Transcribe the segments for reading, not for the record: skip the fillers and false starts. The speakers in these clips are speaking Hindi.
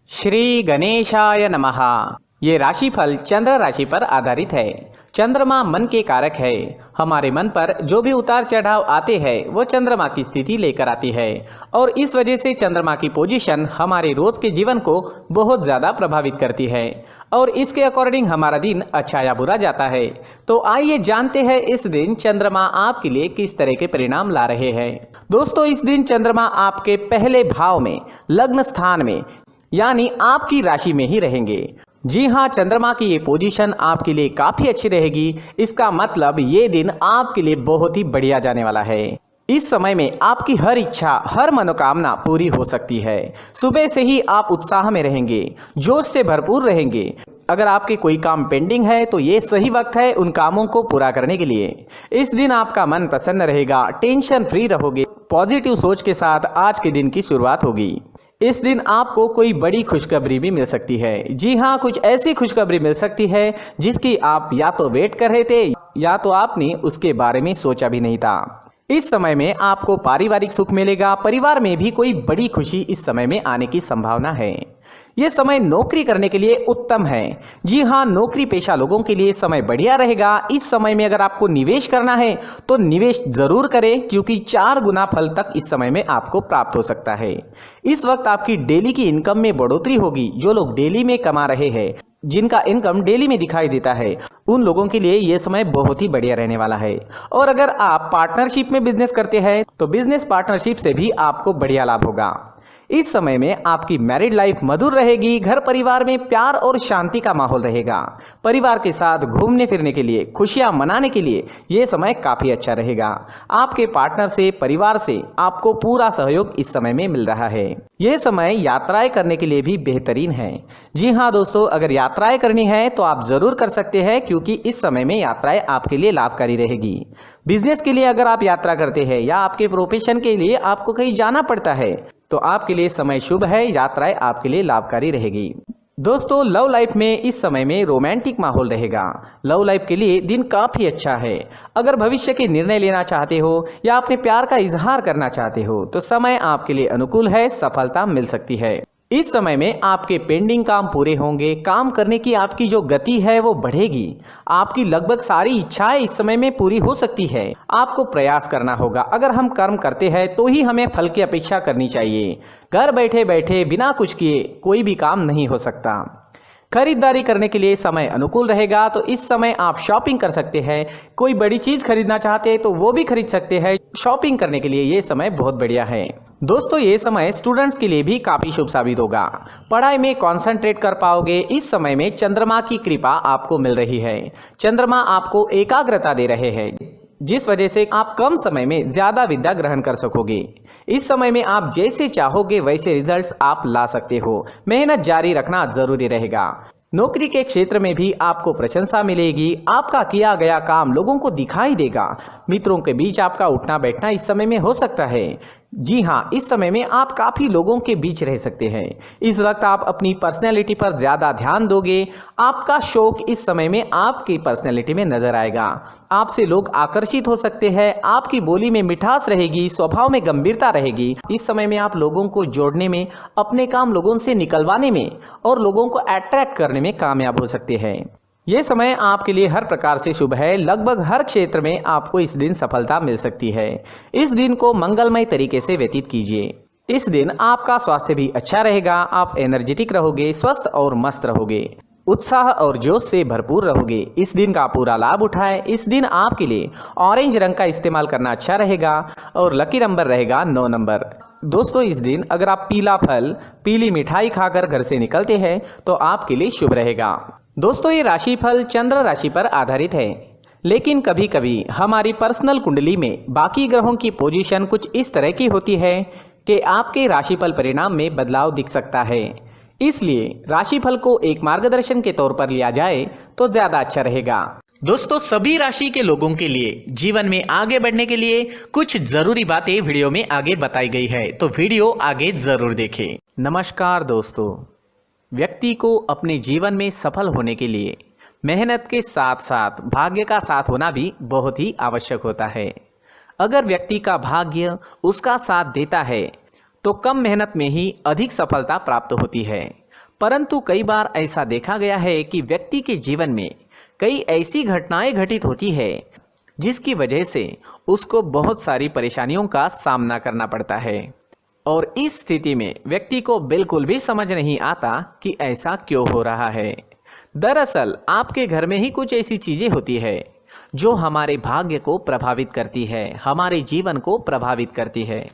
श्री गणेशाय नमः। ये राशिफल चंद्र राशि पर आधारित है। चंद्रमा मन के कारक है। हमारे मन पर जो भी उतार चढ़ाव आते हैं वो चंद्रमा की स्थिति लेकर आती है और इस वजह से चंद्रमा की पोजीशन हमारे रोज के जीवन को बहुत ज़्यादा प्रभावित करती है और इसके अकॉर्डिंग हमारा दिन अच्छा या बुरा जाता है। तो आइए जानते हैं इस दिन चंद्रमा आपके लिए किस तरह के परिणाम ला रहे हैं। दोस्तों, इस दिन चंद्रमा आपके पहले भाव में लग्न स्थान में यानी आपकी राशि में ही रहेंगे। जी हाँ, चंद्रमा की ये पोजीशन आपके लिए काफी अच्छी रहेगी। इसका मतलब ये दिन आपके लिए बहुत ही बढ़िया जाने वाला है। इस समय में आपकी हर इच्छा, हर मनोकामना पूरी हो सकती है। सुबह से ही आप उत्साह में रहेंगे, जोश से भरपूर रहेंगे। अगर आपके कोई काम पेंडिंग है तो ये सही वक्त है उन कामों को पूरा करने के लिए। इस दिन आपका मन प्रसन्न रहेगा, टेंशन फ्री रहोगे। पॉजिटिव सोच के साथ आज के दिन की शुरुआत होगी। इस दिन आपको कोई बड़ी खुशखबरी भी मिल सकती है। जी हाँ, कुछ ऐसी खुशखबरी मिल सकती है जिसकी आप या तो वेट कर रहे थे या तो आपने उसके बारे में सोचा भी नहीं था। इस समय में आपको पारिवारिक सुख मिलेगा। परिवार में भी कोई बड़ी खुशी इस समय में आने की संभावना है। यह समय नौकरी करने के लिए उत्तम है। जी हाँ, नौकरी पेशा लोगों के लिए समय बढ़िया रहेगा। इस समय में अगर आपको निवेश करना है तो निवेश जरूर करें, क्योंकि 4 गुना फल तक इस समय में आपको प्राप्त हो सकता है। इस वक्त आपकी डेली की इनकम में बढ़ोतरी होगी। जो लोग डेली में कमा रहे हैं, जिनका इनकम डेली में दिखाई देता है, उन लोगों के लिए यह समय बहुत ही बढ़िया रहने वाला है। और अगर आप पार्टनरशिप में बिजनेस करते हैं तो बिजनेस पार्टनरशिप से भी आपको बढ़िया लाभ होगा। इस समय में आपकी मैरिड लाइफ मधुर रहेगी। घर परिवार में प्यार और शांति का माहौल रहेगा। परिवार के साथ घूमने फिरने के लिए, खुशियां मनाने के लिए यह समय काफी अच्छा रहेगा। आपके पार्टनर से, परिवार से आपको पूरा सहयोग इस समय में मिल रहा है। यह समय यात्राएं करने के लिए भी बेहतरीन है। जी हाँ दोस्तों, अगर यात्राएं करनी है तो आप जरूर कर सकते हैं, क्योंकि इस समय में यात्राएं आपके लिए लाभकारी रहेगी। बिजनेस के लिए अगर आप यात्रा करते हैं या आपके प्रोफेशन के लिए आपको कहीं जाना पड़ता है तो आपके लिए समय शुभ है। यात्राएं आपके लिए लाभकारी रहेगी। दोस्तों, लव लाइफ में इस समय में रोमांटिक माहौल रहेगा। लव लाइफ के लिए दिन काफी अच्छा है। अगर भविष्य के निर्णय लेना चाहते हो या अपने प्यार का इजहार करना चाहते हो तो समय आपके लिए अनुकूल है। सफलता मिल सकती है। इस समय में आपके पेंडिंग काम पूरे होंगे। काम करने की आपकी जो गति है वो बढ़ेगी। आपकी लगभग सारी इच्छाएं इस समय में पूरी हो सकती है। आपको प्रयास करना होगा। अगर हम कर्म करते हैं तो ही हमें फल की अपेक्षा करनी चाहिए। घर बैठे बैठे बिना कुछ किए कोई भी काम नहीं हो सकता। खरीदारी करने के लिए समय अनुकूल रहेगा, तो इस समय आप शॉपिंग कर सकते हैं। कोई बड़ी चीज खरीदना चाहते हैं तो वो भी खरीद सकते हैं। शॉपिंग करने के लिए ये समय बहुत बढ़िया है। दोस्तों, ये समय स्टूडेंट्स के लिए भी काफी शुभ साबित होगा। पढ़ाई में कंसंट्रेट कर पाओगे। इस समय में चंद्रमा की कृपा आपको मिल रही है। चंद्रमा आपको एकाग्रता दे रहे हैं, जिस वजह से आप कम समय में ज्यादा विद्या ग्रहण कर सकोगे। इस समय में आप जैसे चाहोगे वैसे रिजल्ट्स आप ला सकते हो। मेहनत जारी रखना जरूरी रहेगा। नौकरी के क्षेत्र में भी आपको प्रशंसा मिलेगी। आपका किया गया काम लोगों को दिखाई देगा। मित्रों के बीच आपका उठना बैठना इस समय में हो सकता है। जी हाँ, इस समय में आप काफी लोगों के बीच रह सकते हैं। इस वक्त आप अपनी पर्सनैलिटी पर ज्यादा ध्यान दोगे। आपका शौक इस समय में आपकी पर्सनैलिटी में नजर आएगा। आपसे लोग आकर्षित हो सकते हैं। आपकी बोली में मिठास रहेगी, स्वभाव में गंभीरता रहेगी। इस समय में आप लोगों को जोड़ने में, अपने काम लोगों से निकलवाने में और लोगों को अट्रैक्ट करने में कामयाब हो सकते हैं। ये समय आपके लिए हर प्रकार से शुभ है। लगभग हर क्षेत्र में आपको इस दिन सफलता मिल सकती है। इस दिन को मंगलमय तरीके से व्यतीत कीजिए। इस दिन आपका स्वास्थ्य भी अच्छा रहेगा। आप एनर्जेटिक रहोगे, स्वस्थ और मस्त रहोगे, उत्साह और जोश से भरपूर रहोगे। इस दिन का पूरा लाभ उठाएं। इस दिन आपके लिए ऑरेंज रंग का इस्तेमाल करना अच्छा रहेगा और लकी नंबर रहेगा 9 नंबर। दोस्तों, इस दिन अगर आप पीला फल, पीली मिठाई खाकर घर से निकलते हैं तो आपके लिए शुभ रहेगा। दोस्तों, ये राशिफल चंद्र राशि पर आधारित है, लेकिन कभी कभी हमारी पर्सनल कुंडली में बाकी ग्रहों की पोजीशन कुछ इस तरह की होती है कि आपके राशिफल परिणाम में बदलाव दिख सकता है। इसलिए राशिफल को एक मार्गदर्शन के तौर पर लिया जाए तो ज्यादा अच्छा रहेगा। दोस्तों, सभी राशि के लोगों के लिए जीवन में आगे बढ़ने के लिए कुछ जरूरी बातें वीडियो में आगे बताई गई है, तो वीडियो आगे जरूर देखें। नमस्कार दोस्तों, व्यक्ति को अपने जीवन में सफल होने के लिए मेहनत के साथ साथ भाग्य का साथ होना भी बहुत ही आवश्यक होता है। अगर व्यक्ति का भाग्य उसका साथ देता है तो कम मेहनत में ही अधिक सफलता प्राप्त होती है। परंतु कई बार ऐसा देखा गया है कि व्यक्ति के जीवन में कई ऐसी घटनाएं घटित होती है जिसकी वजह से उसको बहुत सारी परेशानियों का सामना करना पड़ता है और इस स्थिति में व्यक्ति को बिल्कुल भी समझ नहीं आता कि ऐसा क्यों हो रहा है। दरअसल आपके घर में ही कुछ ऐसी चीजें होती है जो हमारे भाग्य को प्रभावित करती है, हमारे जीवन को प्रभावित करती है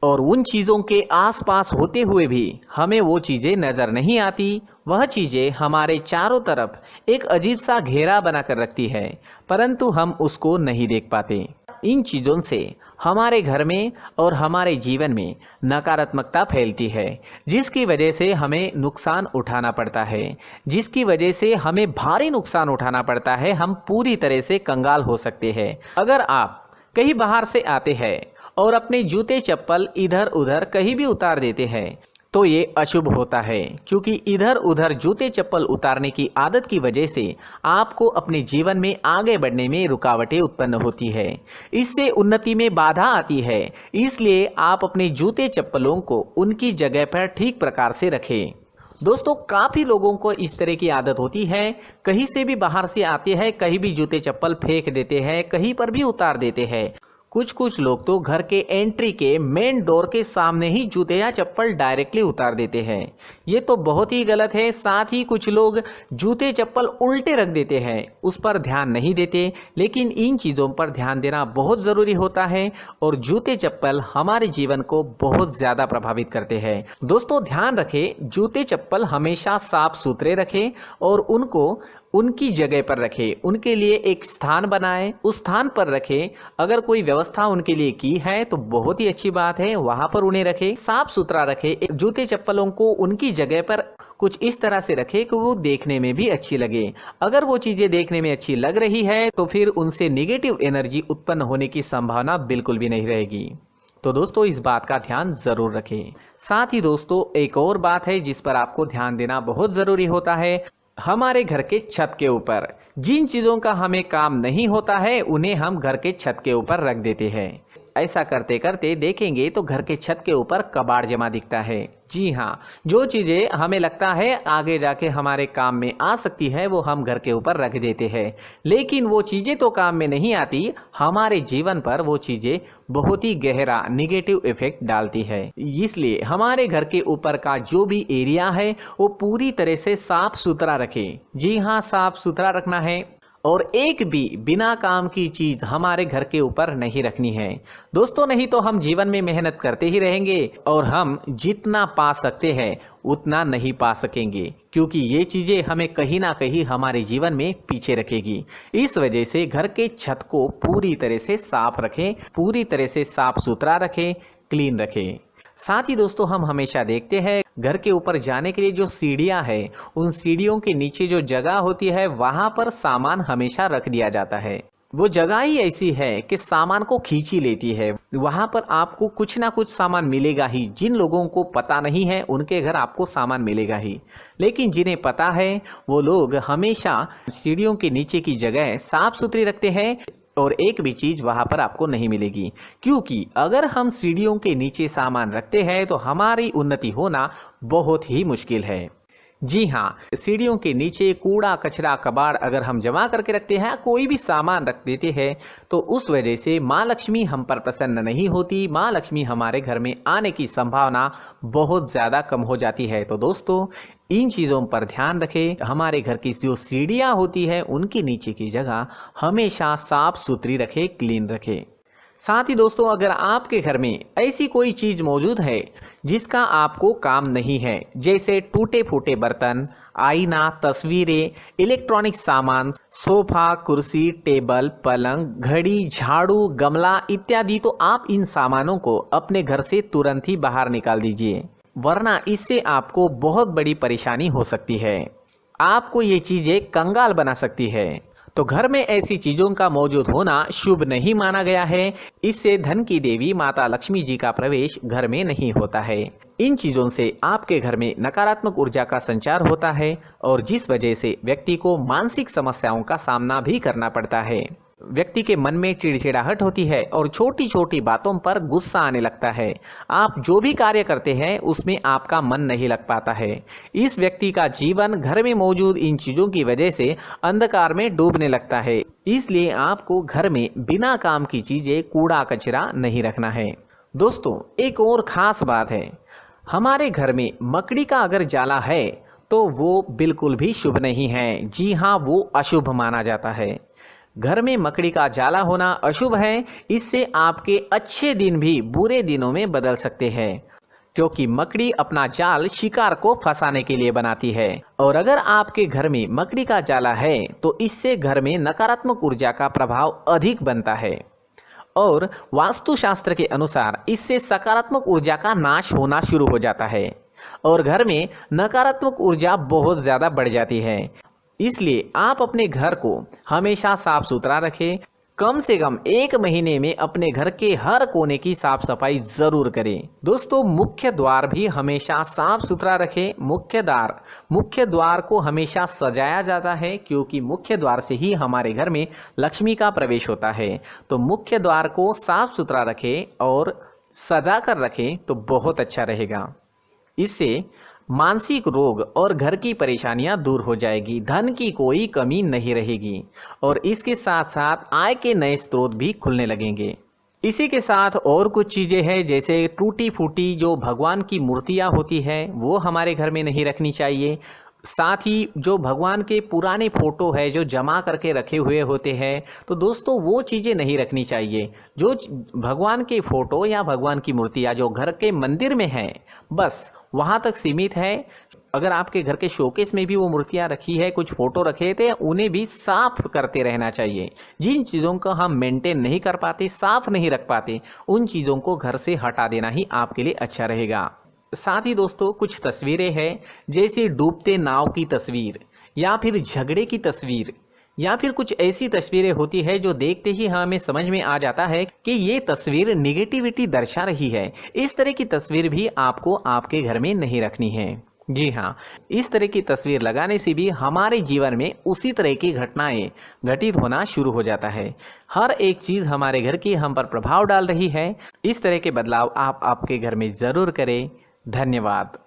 और उन चीज़ों के आसपास होते हुए भी हमें वो चीज़ें नज़र नहीं आती। वह चीज़ें हमारे चारों तरफ एक अजीब सा घेरा बनाकर रखती है, परंतु हम उसको नहीं देख पाते। इन चीज़ों से हमारे घर में और हमारे जीवन में नकारात्मकता फैलती है, जिसकी वजह से हमें नुकसान उठाना पड़ता है, जिसकी वजह से हमें भारी नुकसान उठाना पड़ता है। हम पूरी तरह से कंगाल हो सकते हैं। अगर आप कहीं बाहर से आते हैं और अपने जूते चप्पल इधर उधर कहीं भी उतार देते हैं तो ये अशुभ होता है, क्योंकि इधर उधर जूते चप्पल उतारने की आदत की वजह से आपको अपने जीवन में आगे बढ़ने में रुकावटें उत्पन्न होती है, इससे उन्नति में बाधा आती है। इसलिए आप अपने जूते चप्पलों को उनकी जगह पर ठीक प्रकार से रखें। दोस्तों, काफ़ी लोगों को इस तरह की आदत होती है, कहीं से भी बाहर से आते हैं, कहीं भी जूते चप्पल फेंक देते हैं, कहीं पर भी उतार देते हैं। कुछ लोग तो घर के एंट्री के मेन डोर के सामने ही जूते या चप्पल डायरेक्टली उतार देते हैं। ये तो बहुत ही गलत है। साथ ही कुछ लोग जूते चप्पल उल्टे रख देते हैं, उस पर ध्यान नहीं देते। लेकिन इन चीज़ों पर ध्यान देना बहुत ज़रूरी होता है और जूते चप्पल हमारे जीवन को बहुत ज़्यादा प्रभावित करते हैं। दोस्तों, ध्यान रखें, जूते चप्पल हमेशा साफ सुथरे रखें और उनको उनकी जगह पर रखें। उनके लिए एक स्थान बनाएं, उस स्थान पर रखें। अगर कोई व्यवस्था उनके लिए की है तो बहुत ही अच्छी बात है, वहां पर उन्हें रखें, साफ सुथरा रखें। जूते चप्पलों को उनकी जगह पर कुछ इस तरह से रखें कि वो देखने में भी अच्छी लगे। अगर वो चीजें देखने में अच्छी लग रही है तो फिर उनसे नेगेटिव एनर्जी उत्पन्न होने की संभावना बिल्कुल भी नहीं रहेगी। तो दोस्तों, इस बात का ध्यान जरूर रखें। साथ ही दोस्तों, एक और बात है जिस पर आपको ध्यान देना बहुत जरूरी होता है। हमारे घर के छत के ऊपर जिन चीज़ों का हमें काम नहीं होता है उन्हें हम घर के छत के ऊपर रख देते हैं। ऐसा करते करते देखेंगे तो घर के छत के ऊपर कबाड़ जमा दिखता है। जी हाँ, जो चीज़ें हमें लगता है आगे जाके हमारे काम में आ सकती है वो हम घर के ऊपर रख देते हैं, लेकिन वो चीज़ें तो काम में नहीं आती, हमारे जीवन पर वो चीज़ें बहुत ही गहरा निगेटिव इफेक्ट डालती है। इसलिए हमारे घर के ऊपर का जो भी एरिया है वो पूरी तरह से साफ सुथरा रखें। जी हाँ, साफ सुथरा रखना है और एक भी बिना काम की चीज हमारे घर के ऊपर नहीं रखनी है। दोस्तों, नहीं तो हम जीवन में मेहनत करते ही रहेंगे और हम जितना पा सकते हैं उतना नहीं पा सकेंगे, क्योंकि ये चीजें हमें कहीं ना कहीं हमारे जीवन में पीछे रखेगी। इस वजह से घर के छत को पूरी तरह से साफ रखें, पूरी तरह से साफ सुथरा रखें, क्लीन रखें। साथ ही दोस्तों, हम हमेशा देखते हैं घर के ऊपर जाने के लिए जो सीढ़ियां हैं, उन सीढ़ियों के नीचे जो जगह होती है वहां पर सामान हमेशा रख दिया जाता है। वो जगह ही ऐसी है कि सामान को खींच ही लेती है। वहां पर आपको कुछ ना कुछ सामान मिलेगा ही। जिन लोगों को पता नहीं है उनके घर आपको सामान मिलेगा ही, लेकिन जिन्हें पता है वो लोग हमेशा सीढ़ियों के नीचे की जगह साफ सुथरी रखते हैं और एक भी चीज वहां पर आपको नहीं मिलेगी, क्योंकि अगर हम सीढ़ियों के नीचे सामान रखते हैं तो हमारी उन्नति होना बहुत ही मुश्किल है। जी हाँ, सीढ़ियों के नीचे कूड़ा कचरा कबाड़ अगर हम जमा करके रखते हैं, कोई भी सामान रख देते हैं, तो उस वजह से माँ लक्ष्मी हम पर प्रसन्न नहीं होती। माँ लक्ष्मी हमारे घर में आने की संभावना बहुत ज़्यादा कम हो जाती है। तो दोस्तों, इन चीज़ों पर ध्यान रखें। हमारे घर की जो सीढ़ियाँ होती है उनके नीचे की जगह हमेशा साफ सुथरी रखें, क्लीन रखें। साथ ही दोस्तों, अगर आपके घर में ऐसी कोई चीज मौजूद है जिसका आपको काम नहीं है, जैसे टूटे फूटे बर्तन, आईना, तस्वीरें, इलेक्ट्रॉनिक सामान, सोफा, कुर्सी, टेबल, पलंग, घड़ी, झाड़ू, गमला इत्यादि, तो आप इन सामानों को अपने घर से तुरंत ही बाहर निकाल दीजिए, वरना इससे आपको बहुत बड़ी परेशानी हो सकती है। आपको ये चीजें कंगाल बना सकती है। तो घर में ऐसी चीजों का मौजूद होना शुभ नहीं माना गया है। इससे धन की देवी माता लक्ष्मी जी का प्रवेश घर में नहीं होता है। इन चीजों से आपके घर में नकारात्मक ऊर्जा का संचार होता है और जिस वजह से व्यक्ति को मानसिक समस्याओं का सामना भी करना पड़ता है। व्यक्ति के मन में चिड़चिड़ाहट होती है और छोटी छोटी बातों पर गुस्सा आने लगता है। आप जो भी कार्य करते हैं उसमें आपका मन नहीं लग पाता है। इस व्यक्ति का जीवन घर में मौजूद इन चीज़ों की वजह से अंधकार में डूबने लगता है। इसलिए आपको घर में बिना काम की चीज़ें, कूड़ा कचरा नहीं रखना है। दोस्तों, एक और ख़ास बात है, हमारे घर में मकड़ी का अगर जाला है तो वो बिल्कुल भी शुभ नहीं है। जी हाँ, वो अशुभ माना जाता है। घर में मकड़ी का जाला होना अशुभ है। इससे आपके अच्छे दिन भी बुरे दिनों में बदल सकते हैं, क्योंकि मकड़ी अपना जाल शिकार को फंसाने के लिए बनाती है। और अगर आपके घर में मकड़ी का जाला है तो इससे घर में नकारात्मक ऊर्जा का प्रभाव अधिक बनता है और वास्तुशास्त्र के अनुसार इससे सकारात्मक ऊर्जा का नाश होना शुरू हो जाता है और घर में नकारात्मक ऊर्जा बहुत ज़्यादा बढ़ जाती है। इसलिए आप अपने घर को हमेशा साफ सुथरा रखें। कम से कम 1 महीने में अपने घर के हर कोने की साफ सफाई जरूर करें। दोस्तों, मुख्य द्वार भी हमेशा साफ सुथरा रखें। मुख्य द्वार को हमेशा सजाया जाता है, क्योंकि मुख्य द्वार से ही हमारे घर में लक्ष्मी का प्रवेश होता है। तो मुख्य द्वार को साफ सुथरा रखें और सजा कर रखें तो बहुत अच्छा रहेगा। इससे मानसिक रोग और घर की परेशानियां दूर हो जाएगी, धन की कोई कमी नहीं रहेगी और इसके साथ साथ आय के नए स्रोत भी खुलने लगेंगे। इसी के साथ और कुछ चीज़ें हैं, जैसे टूटी फूटी जो भगवान की मूर्तियां होती है वो हमारे घर में नहीं रखनी चाहिए। साथ ही जो भगवान के पुराने फोटो है जो जमा करके रखे हुए होते हैं, तो दोस्तों वो चीज़ें नहीं रखनी चाहिए। जो भगवान के फोटो या भगवान की मूर्तियाँ जो घर के मंदिर में हैं, बस वहाँ तक सीमित है। अगर आपके घर के शोकेस में भी वो मूर्तियाँ रखी है, कुछ फोटो रखे थे, उन्हें भी साफ करते रहना चाहिए। जिन चीज़ों को हम मेंटेन नहीं कर पाते, साफ नहीं रख पाते, उन चीज़ों को घर से हटा देना ही आपके लिए अच्छा रहेगा। साथ ही दोस्तों, कुछ तस्वीरें हैं, जैसे डूबते नाव की तस्वीर या फिर झगड़े की तस्वीर या फिर कुछ ऐसी तस्वीरें होती है जो देखते ही हमें समझ में आ जाता है कि ये तस्वीर निगेटिविटी दर्शा रही है। इस तरह की तस्वीर भी आपको आपके घर में नहीं रखनी है। जी हाँ, इस तरह की तस्वीर लगाने से भी हमारे जीवन में उसी तरह की घटनाएं घटित होना शुरू हो जाता है। हर एक चीज़ हमारे घर की हम पर प्रभाव डाल रही है। इस तरह के बदलाव आप आपके घर में ज़रूर करें। धन्यवाद।